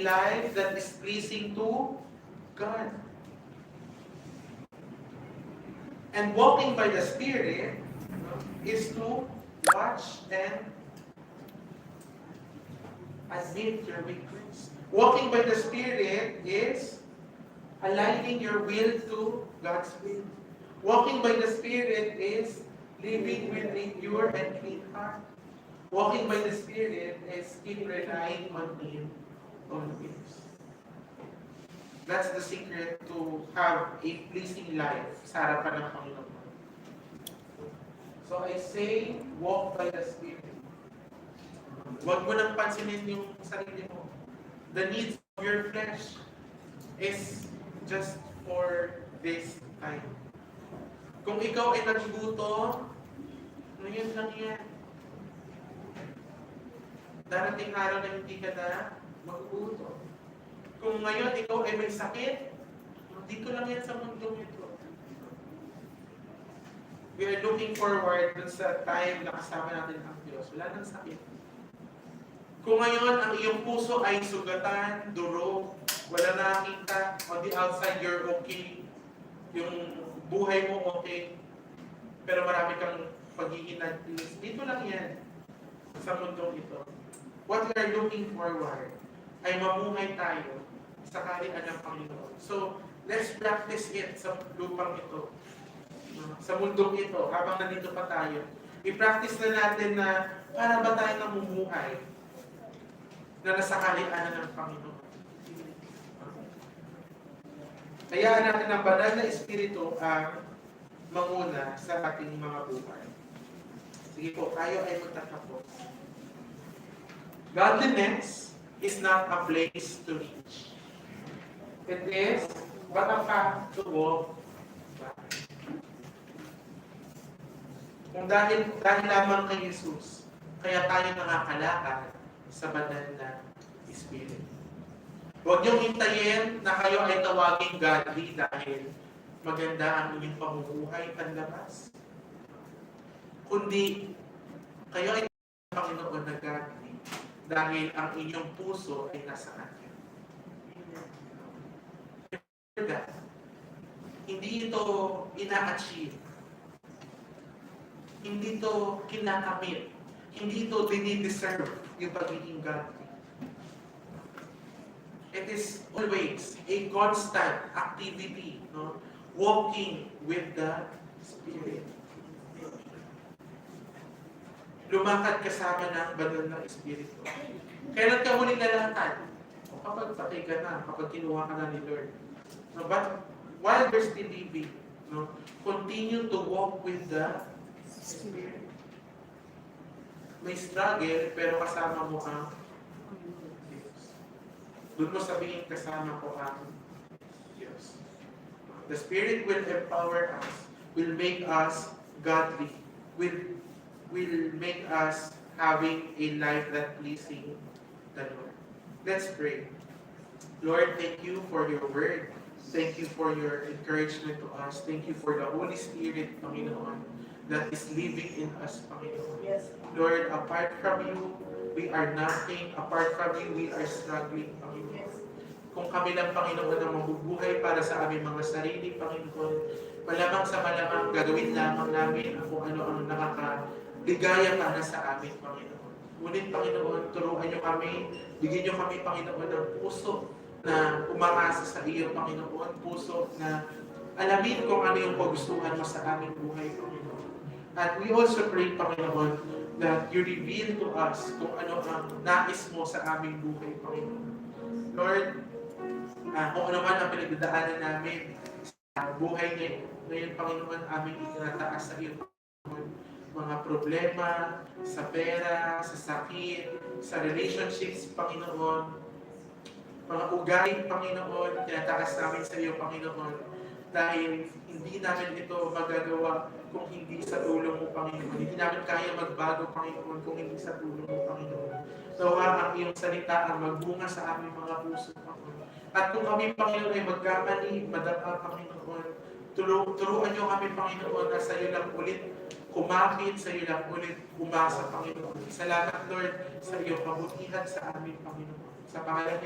life that is pleasing to God. And walking by the Spirit is to watch and admit your weakness. Walking by the Spirit is aligning your will to God's will. Walking by the Spirit is living with a pure and clean heart. Walking by the Spirit is keep relying on Him always. That's the secret to have a pleasing life sa harapan ng Panginoon. So I say, walk by the Spirit. Huwag mo nang pansinin yung sarili mo. The needs of your flesh is just for this time. Kung ikaw ay nagugutom, ngayon lang yan. Darating araw na hindi ka na magugutom. Kung ngayon ikaw ay may sakit, dito lang yan sa mundong ito. We are looking forward dun sa time na kasama natin ang Diyos. Wala nang sakit. Kung ngayon ang iyong puso ay sugatan, durog, wala nakakita, on the outside you're okay, yung buhay mo okay, pero marami kang paghihinag, dito lang yan sa mundong ito. What we are looking forward ay mamuhay tayo sa kaharian ng Panginoon. So, let's practice it sa lupang ito. Sa mundong ito, habang nandito pa tayo. I-practice na natin na para ba tayo namumuhay na nasa kaharian ng Panginoon. Hayaan natin ang banal na Espiritu ang manguna sa ating mga buhay. Sige po, tayo ay magtatapos. Godliness is not a place to reach. It is but a path to walk by. Kung dahil lamang kay Jesus, kaya tayo nakakalakad sa banal na Espiritu. Huwag niyong hintayin na kayo ay tawaging godly dahil maganda ang inyong pamumuhay panlabas. Kundi, kayo ay Panginoon na godly dahil ang inyong puso ay nasa Kanya. Hindi ito ina-achieve. Hindi ito kinakamit. Hindi ito dinideserve yung pagiging godly. It is always a constant activity, no? Walking with the Spirit. Lumakad kasama ng banal ng Espiritu. Kailan ka huling lalakad? Kapag patay ka na, kapag kinuha ka na ni Lord. No, but while we're still living, no, continue to walk with the Spirit. May struggle, pero kasama mo ang Diyos. Doon mo sabihin, kasama ko ang Diyos. The Spirit will empower us, will make us godly, will make us having a life that pleasing the Lord. Let's pray. Lord, thank you for your word. Thank you for your encouragement to us. Thank you for the Holy Spirit, Panginoon, that is living in us, Panginoon. Yes. Lord, apart from you, we are nothing. Apart from you, we are struggling, Panginoon. Yes. Kung kami lang, Panginoon, ang mabubuhay para sa aming mga sarili, Panginoon, malamang sa malamang gagawin lamang namin kung ano ang nakakaligaya para sa amin, Panginoon. Ngunit, Panginoon, turuan niyo kami, bigyan niyo kami, Panginoon, ng puso na umaasa sa iyo, Panginoon, puso na alamin kung ano yung pagustuhan mo sa aming buhay, Panginoon. And we also pray, Panginoon, that you reveal to us kung ano ang nais mo sa aming buhay, Panginoon. Lord, kung ano man ang pinagdadaanan namin sa buhay ngayon, Panginoon, aming itinataas sa iyo, Panginoon. Mga problema sa pera, sa sakit, sa relationships, Panginoon. Mga ugali, Panginoon, tinataas namin sa iyo, Panginoon. Dahil hindi namin ito magagawa kung hindi sa tulong mo, Panginoon. Hindi namin kaya magbago, Panginoon, kung hindi sa tulong mo, Panginoon. Nawa ang iyong salita ang magbunga sa aming mga puso, Panginoon. At kung kami, Panginoon, ay magkamali, madapa, Panginoon, turuan niyo kami, Panginoon, na sa iyo lang ulit kumapit, sa iyo lang ulit umasa, Panginoon. Salamat, Lord, sa iyong kabutihan sa aming, Panginoon. Sa pangalan